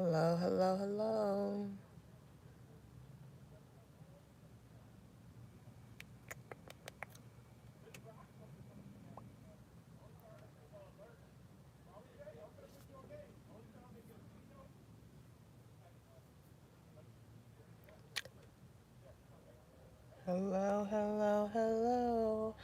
Hello, hello, hello. Hello, hello, hello.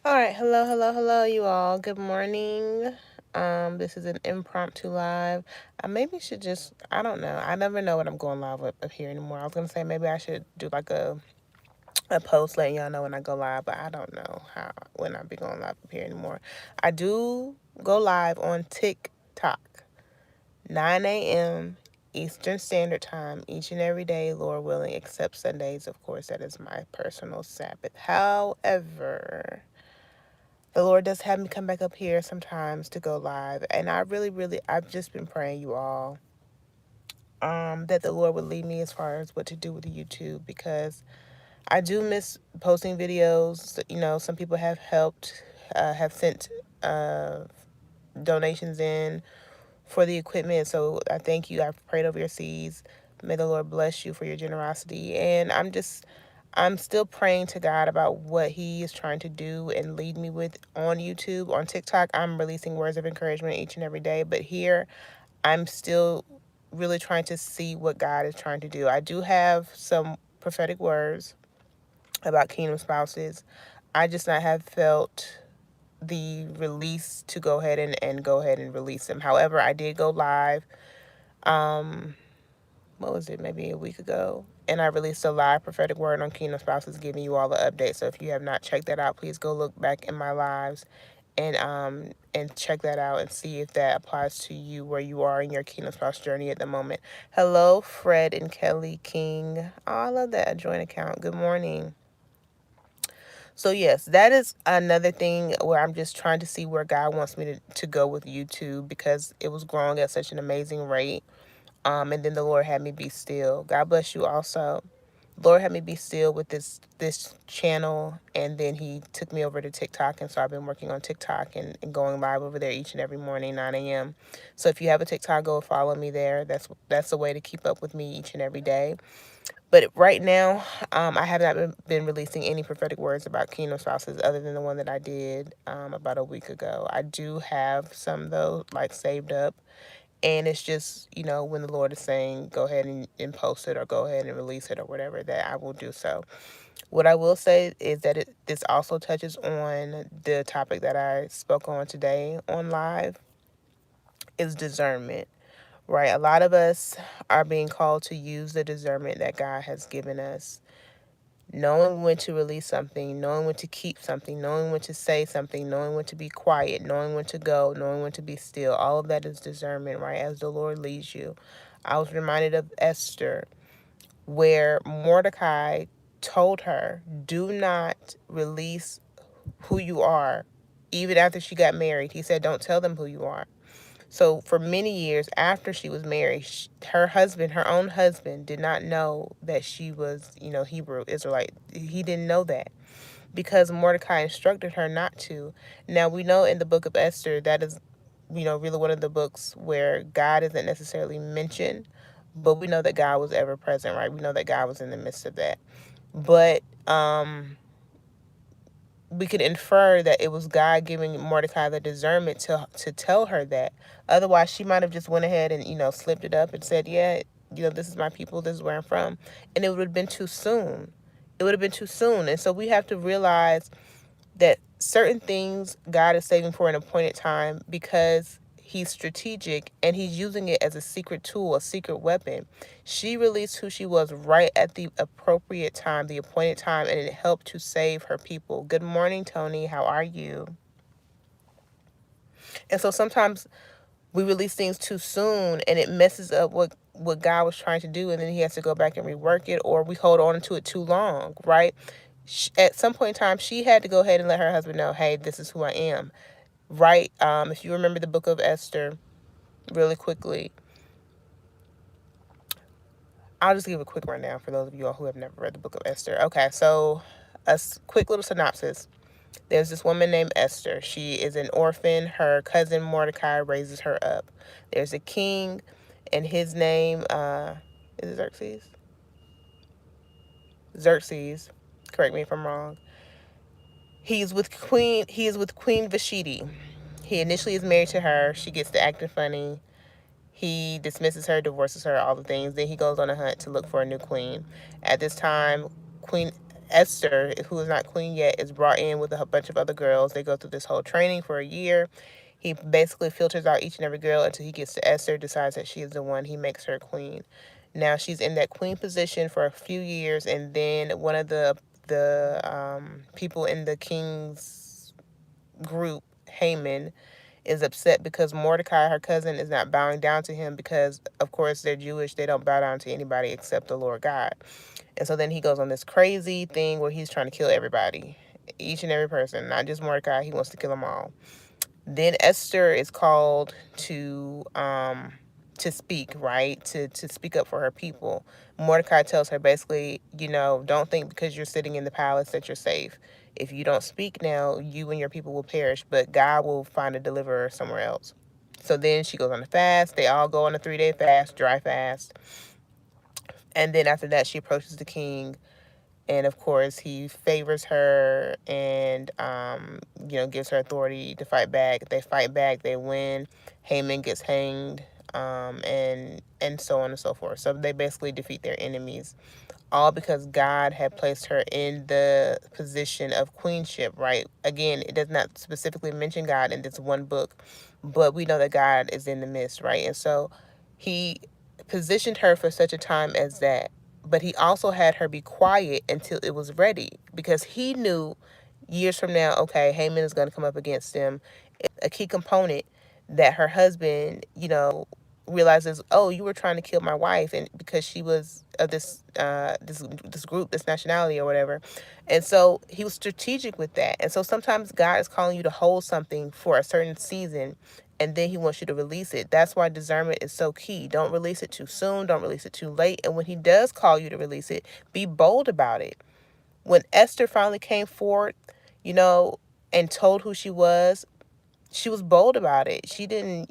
All right, hello, hello, hello, you all. Good morning. This is an impromptu live. I maybe should just, I don't know. I never know what I'm going live with up here anymore. I was gonna say maybe I should do like a post letting y'all know when I go live, but I don't know how when I'll be going live up here anymore. I do go live on TikTok, 9 a.m. Eastern Standard Time each and every day, Lord willing, except Sundays. Of course, that is my personal Sabbath. However, the Lord does have me come back up here sometimes to go live, and I really, really, I've just been praying, you all, that the Lord would lead me as far as what to do with the YouTube, because I do miss posting videos. You know, some people have helped, have sent uh, donations in for the equipment. So I thank you. I've prayed over your seeds. May the Lord bless you for your generosity. And I'm still praying to God about what He is trying to do and lead me with on YouTube. On TikTok, I'm releasing words of encouragement each and every day. But here, I'm still really trying to see what God is trying to do. I do have some prophetic words about kingdom spouses. I just not have felt the release to go ahead and go ahead and release them. However, I did go live, um, what was it, maybe a week ago, and I released a live prophetic word on kingdom spouses, giving you all the updates. So if you have not checked that out, please go look back in my lives and check that out and see if that applies to you where you are in your kingdom spouse journey at the moment. Hello, Fred and Kelly King. Oh, I love that joint account. Good morning. So yes, that is another thing where I'm just trying to see where God wants me to go with YouTube, because it was growing at such an amazing rate. And then the Lord had me be still. God bless you also. Lord had me be still with this channel, and then He took me over to TikTok, and so I've been working on TikTok and going live over there each and every morning, 9 a.m. So if you have a TikTok, go follow me there. That's a way to keep up with me each and every day. But right now, I have not been releasing any prophetic words about kingdom spouses other than the one that I did about a week ago. I do have some, though, like saved up. And it's just, when the Lord is saying, go ahead and post it or go ahead and release it or whatever, that I will do so. What I will say is that this also touches on the topic that I spoke on today on live, is discernment. Right? A lot of us are being called to use the discernment that God has given us, knowing when to release something, knowing when to keep something, knowing when to say something, knowing when to be quiet, knowing when to go, knowing when to be still. All of that is discernment, right? As the Lord leads you. I was reminded of Esther, where Mordecai told her, do not release who you are. Even after she got married, he said, don't tell them who you are. So for many years after she was married, her husband, her own husband, did not know that she was, Hebrew Israelite. He didn't know that because Mordecai instructed her not to. Now we know in the book of Esther that is, really one of the books where God isn't necessarily mentioned, but we know that God was ever present, right? We know that God was in the midst of that. But we could infer that it was God giving Mordecai the discernment to tell her that. Otherwise, she might have just went ahead and slipped it up and said, "Yeah, this is my people. This is where I'm from," and it would have been too soon. It would have been too soon. And so we have to realize that certain things God is saving for an appointed time because he's strategic and he's using it as a secret tool, a secret weapon. She released who she was right at the appropriate time, the appointed time, and it helped to save her people. Good morning, Tony. How are you? And so sometimes we release things too soon and it messes up what God was trying to do, and then he has to go back and rework it, or we hold on to it too long, right? At some point in time, she had to go ahead and let her husband know, hey, this is who I am, right? If you remember the book of Esther, really quickly, I'll just give a quick rundown for those of you all who have never read the book of Esther. Okay, so quick little synopsis. There's this woman named Esther. She is an orphan. Her cousin Mordecai raises her up. There's a king, and his name is it Xerxes? Xerxes. Correct me if I'm wrong. He is with Queen Vashti. He initially is married to her. She gets to acting funny. He dismisses her, divorces her, all the things. Then he goes on a hunt to look for a new queen. At this time, Queen Esther, who is not queen yet, is brought in with a bunch of other girls. They go through this whole training for a year. He basically filters out each and every girl until he gets to Esther, decides that she is the one. He makes her queen. Now she's in that queen position for a few years, and then one of the people in the king's group, Haman, is upset because Mordecai, her cousin, is not bowing down to him because, of course, they're Jewish. They don't bow down to anybody except the Lord God. And so then he goes on this crazy thing where he's trying to kill everybody, each and every person, not just Mordecai. He wants to kill them all. Then Esther is called to speak, right? To speak up for her people. Mordecai tells her basically, don't think because you're sitting in the palace that you're safe. If you don't speak now, you and your people will perish, but God will find a deliverer somewhere else. So then she goes on a fast. They all go on a 3-day fast, dry fast. And then after that, she approaches the king. And of course, he favors her and, gives her authority to fight back. They fight back, they win. Haman gets hanged, and so on and so forth. So they basically defeat their enemies, all because God had placed her in the position of queenship, right? Again, it does not specifically mention God in this one book, but we know that God is in the midst, right? And so he positioned her for such a time as that. But he also had her be quiet until it was ready, because he knew years from now, okay, Haman is going to come up against him. A key component that her husband, realizes, oh, you were trying to kill my wife, and because she was of this group, this nationality or whatever. And so he was strategic with that. And so sometimes God is calling you to hold something for a certain season, and then he wants you to release it. That's why discernment is so key. Don't release it too soon. Don't release it too late. And when he does call you to release it, be bold about it. When Esther finally came forward, and told who she was bold about it. She didn't,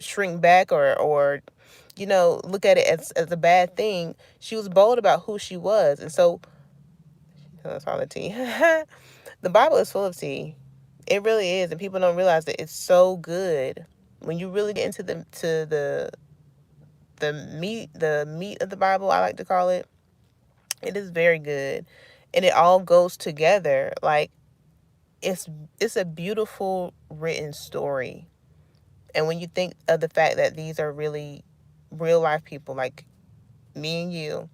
shrink back or look at it as a bad thing. She was bold about who she was. And so that's all the tea. The Bible is full of tea. It really is, and people don't realize that it's so good. When you really get into the meat of the Bible, I like to call it, it is very good. And it all goes together. Like, it's a beautiful written story. And when you think of the fact that these are really real life people like me and you,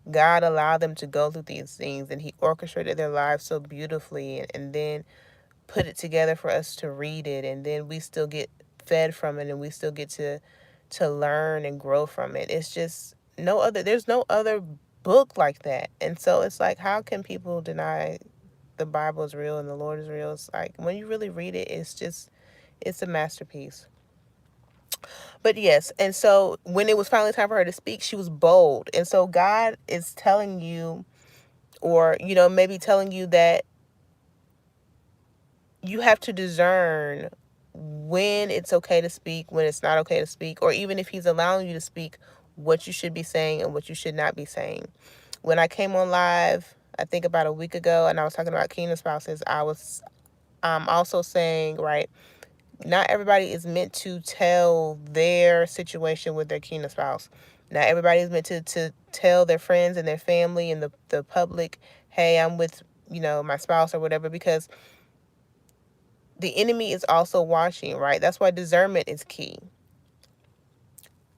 God allowed them to go through these things, and he orchestrated their lives so beautifully, and then put it together for us to read it, and then we still get fed from it, and we still get to learn and grow from it. It's just there's no other book like that. And so it's like, how can people deny the Bible is real and the Lord is real? It's like, when you really read it, it's a masterpiece. But yes, and so when it was finally time for her to speak, she was bold. And so God is telling you, or maybe telling you, that you have to discern when it's okay to speak, when it's not okay to speak, or even if he's allowing you to speak, what you should be saying and what you should not be saying. When I came on live, I think about a week ago, and I was talking about kingdom spouses, I was also saying, right, not everybody is meant to tell their situation with their kingdom spouse. Not everybody is meant to tell their friends and their family and the public, hey, I'm with my spouse or whatever, because the enemy is also watching, right? That's why discernment is key.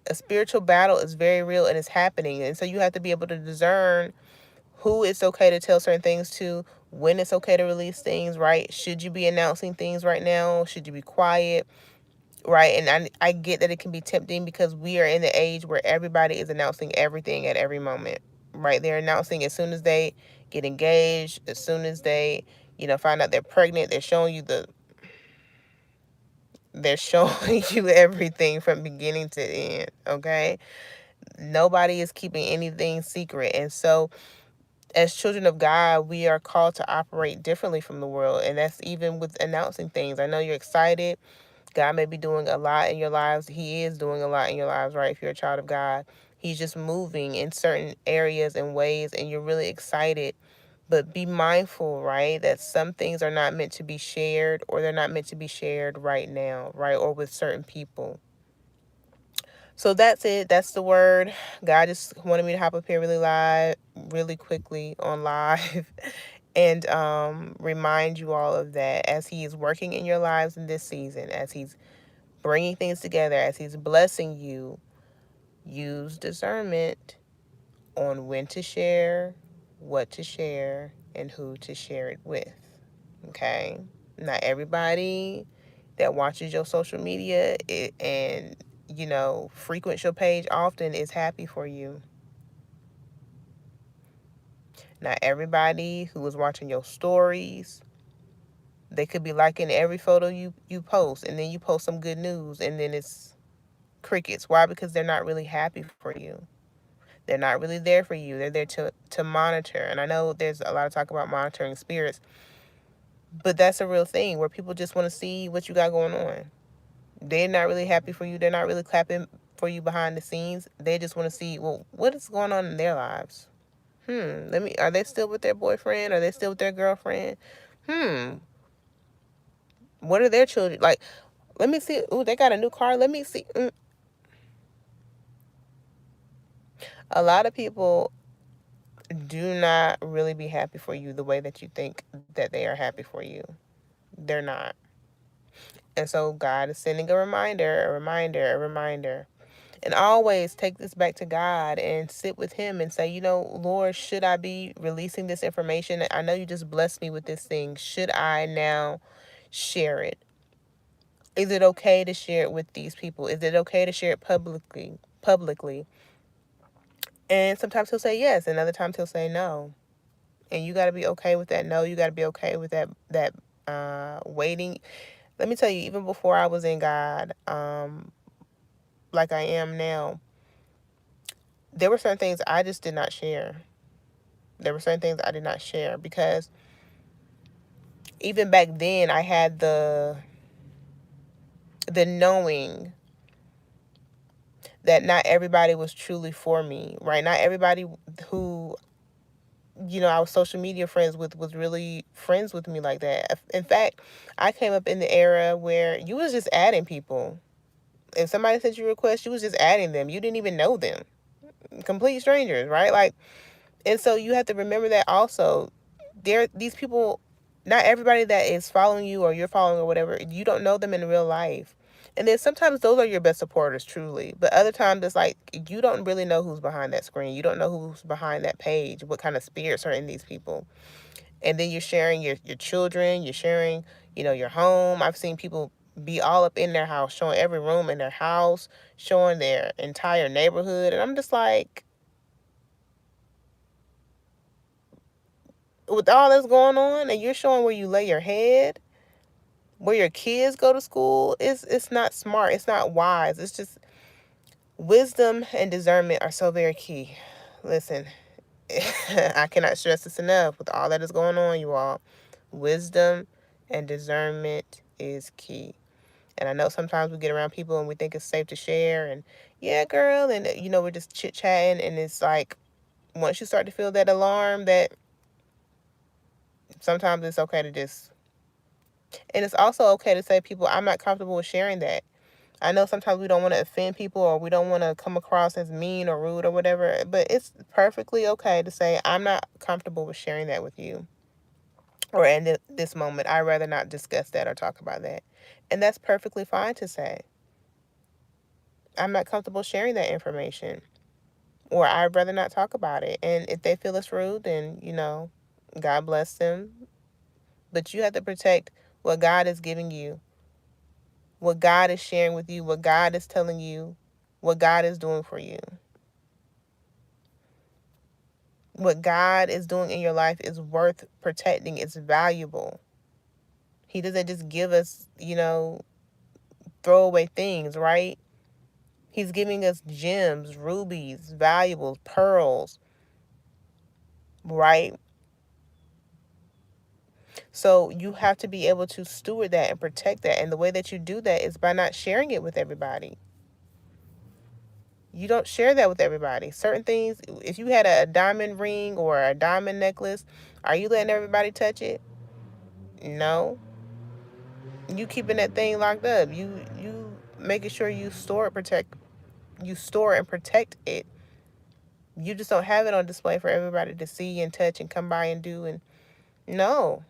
A spiritual battle is very real and it's happening. And so you have to be able to discern who it's okay to tell certain things to, when it's okay to release things, right? Should you be announcing things right now? Should you be quiet? Right. And I get that it can be tempting because we are in the age where everybody is announcing everything at every moment, right? They're announcing as soon as they get engaged, as soon as they, find out they're pregnant, they're showing you everything from beginning to end. Okay. Nobody is keeping anything secret. And so as children of God, we are called to operate differently from the world. And that's even with announcing things. I know you're excited. God may be doing a lot in your lives. He is doing a lot in your lives, right? If you're a child of God, He's just moving in certain areas and ways, and you're really excited. But be mindful, right, that some things are not meant to be shared, or they're not meant to be shared right now, right, or with certain people. So that's it. That's the word. God just wanted me to hop up here really quickly on live and remind you all of that as He is working in your lives in this season, as He's bringing things together, as He's blessing you. Use discernment on when to share, what to share, and who to share it with. Okay? Not everybody that watches your social media and frequents your page often is happy for you. Not everybody who is watching your stories, they could be liking every photo you post, and then you post some good news, and then it's crickets. Why? Because they're not really happy for you. They're not really there for you. They're there to monitor. And I know there's a lot of talk about monitoring spirits, but that's a real thing where people just want to see what you got going on. They're not really happy for you. They're not really clapping for you behind the scenes. They just want to see, well, what is going on in their lives? Are they still with their boyfriend? Are they still with their girlfriend? What are their children like? Let me see. Ooh, they got a new car. Let me see. A lot of people do not really be happy for you the way that you think that they are happy for you. They're not. And so God is sending a reminder, a reminder, a reminder. And always take this back to God and sit with Him and say, Lord, should I be releasing this information? I know you just blessed me with this thing. Should I now share it? Is it okay to share it with these people? Is it okay to share it publicly? And sometimes He'll say yes, and other times He'll say no. And you got to be okay with that no. You got to be okay with that waiting. Let me tell you, even before I was in God, like I am now, there were certain things I just did not share. There were certain things I did not share because even back then I had the knowing that not everybody was truly for me, right? Not everybody who I was social media friends with was really friends with me like that. In fact, I came up in the era where you was just adding people. If somebody sent you a request, you was just adding them. You didn't even know them. Complete strangers, right? Like, and so you have to remember that also. These people, not everybody that is following you or you're following or whatever, you don't know them in real life. And then sometimes those are your best supporters, truly. But other times it's like you don't really know who's behind that screen. You don't know who's behind that page, what kind of spirits are in these people. And then you're sharing your children, you're sharing, your home. I've seen people be all up in their house, showing every room in their house, showing their entire neighborhood. And I'm just like, with all that's going on, and you're showing where you lay your head, where your kids go to school, it's not smart. It's not wise. It's just wisdom and discernment are so very key. Listen, I cannot stress this enough with all that is going on, you all. Wisdom and discernment is key. And I know sometimes we get around people and we think it's safe to share and yeah, girl, and we're just chit-chatting, and it's like once you start to feel that alarm, that sometimes it's okay to just, and it's also okay to say, people, I'm not comfortable with sharing that. I know sometimes we don't want to offend people or we don't want to come across as mean or rude or whatever, but it's perfectly okay to say, I'm not comfortable with sharing that with you. or in this moment, I'd rather not discuss that or talk about that. And that's perfectly fine to say. I'm not comfortable sharing that information, or I'd rather not talk about it. And if they feel it's rude, then, God bless them. But you have to protect what God is giving you, what God is sharing with you, what God is telling you, what God is doing for you. What God is doing in your life is worth protecting. It's valuable. He doesn't just give us, throwaway things, right? He's giving us gems, rubies, valuables, pearls, right? So you have to be able to steward that and protect that. And the way that you do that is by not sharing it with everybody. You don't share that with everybody. Certain things, if you had a diamond ring or a diamond necklace, are you letting everybody touch it? No. You keeping that thing locked up. You making sure you store and protect it. You just don't have it on display for everybody to see and touch and come by and do, and no.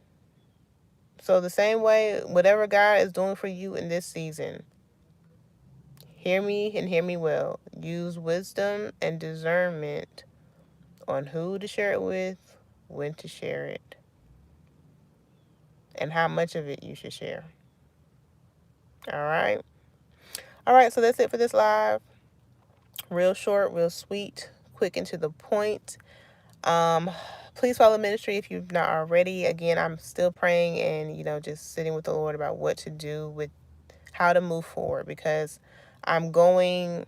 So the same way, whatever God is doing for you in this season, hear me and hear me well. Use wisdom and discernment on who to share it with, when to share it, and how much of it you should share. All right. All right. So that's it for this live. Real short, real sweet, quick and to the point. Please follow ministry if you've not already. Again, I'm still praying and, just sitting with the Lord about what to do with how to move forward, because I'm going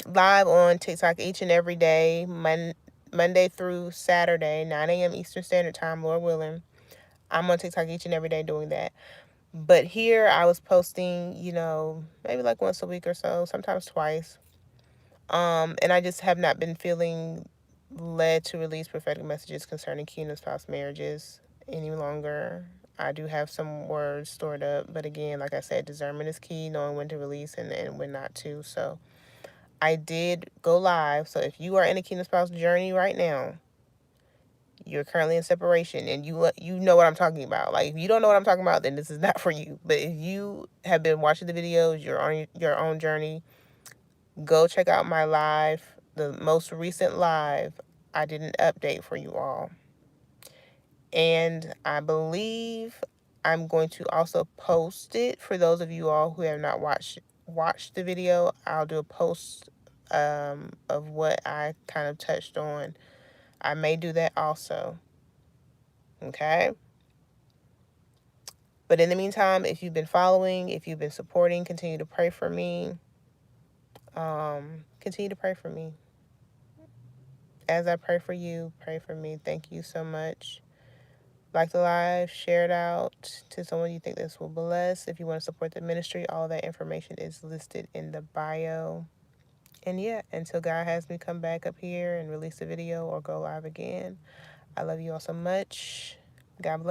live on TikTok each and every day, Monday through Saturday, 9 a.m. Eastern Standard Time, Lord willing. I'm on TikTok each and every day doing that. But here I was posting, maybe like once a week or so, sometimes twice. And I just have not been feeling led to release prophetic messages concerning kingdom spouse marriages any longer. I do have some words stored up, but again, like I said, discernment is key, knowing when to release and when not to. So I did go live. So if you are in a kingdom spouse journey right now, you're currently in separation, and you know what I'm talking about. Like, if you don't know what I'm talking about, then this is not for you. But if you have been watching the videos, you're on your own journey, go check out my live. The most recent live, I did an update for you all. And I believe I'm going to also post it for those of you all who have not watched the video. I'll do a post of what I kind of touched on. I may do that also. Okay? But in the meantime, if you've been following, if you've been supporting, continue to pray for me. Continue to pray for me. As I pray for you, pray for me. Thank you so much. Like the live, share it out to someone you think this will bless. If you want to support the ministry, all that information is listed in the bio. And yeah, until God has me come back up here and release a video or go live again, I love you all so much. God bless.